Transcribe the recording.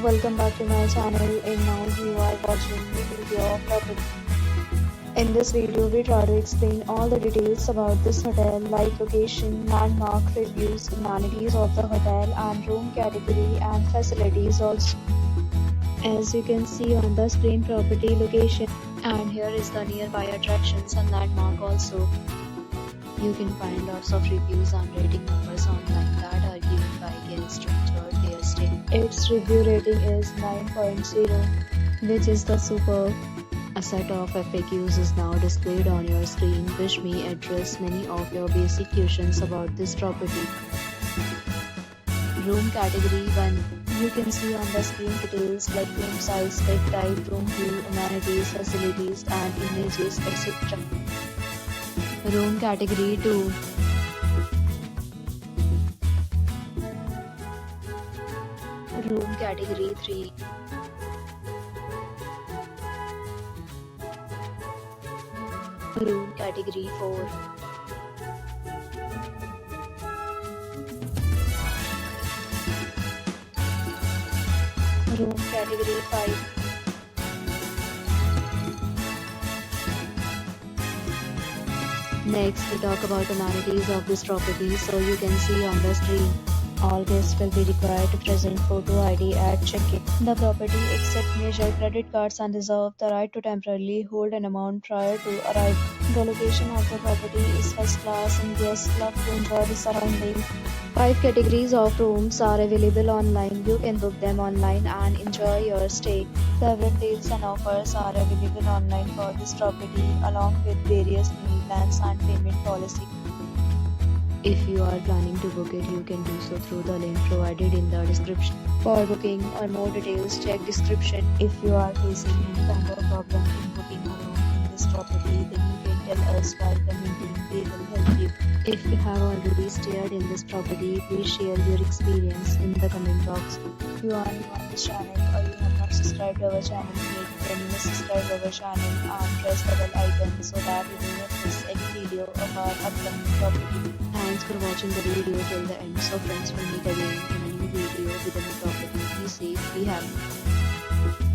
welcome back to my channel, and now you are watching the video of property. In this video, we try to explain all the details about this hotel like location, landmark, reviews, amenities of the hotel and room category and facilities also. As you can see on the screen, property location, and here is the nearby attractions and landmark also. You can find lots of reviews and rating numbers online that are given by guests to enjoy their stay. Its review rating is 9.0, which is the superb. A set of FAQs is now displayed on your screen, which may address many of your basic questions about this property. Room category 1. You can see on the screen details like room size, bed type, room view, amenities, facilities and images, etc. Room category 2. Room category 3. Room category 4. Room category 5. Next, we talk about amenities of this property. So you can see on the screen, all guests will be required to present photo ID at check-in. The property accepts major credit cards and reserves the right to temporarily hold an amount prior to arrival. The location of the property is first class and guests love to enjoy the surroundings. 5 categories of rooms are available online. You can book them online and enjoy your stay. Several deals and offers are available online for this property along with various meal plans and payment policy. If you are planning to book it, you can do so through the link provided in the description. For booking or more details, check description. If you are facing any kind of problem in booking a room in this property, then you can tell us by commenting. We will help you. If you have already stayed in this property, please share your experience in the comment box. If you are new on this channel or you have not subscribed to our channel yet, then you must subscribe to our channel and press the bell icon so that you will not miss any video of our upcoming property. Thanks for watching the video till the end. So friends, will meet again in a new video with a new property. Be safe, be happy.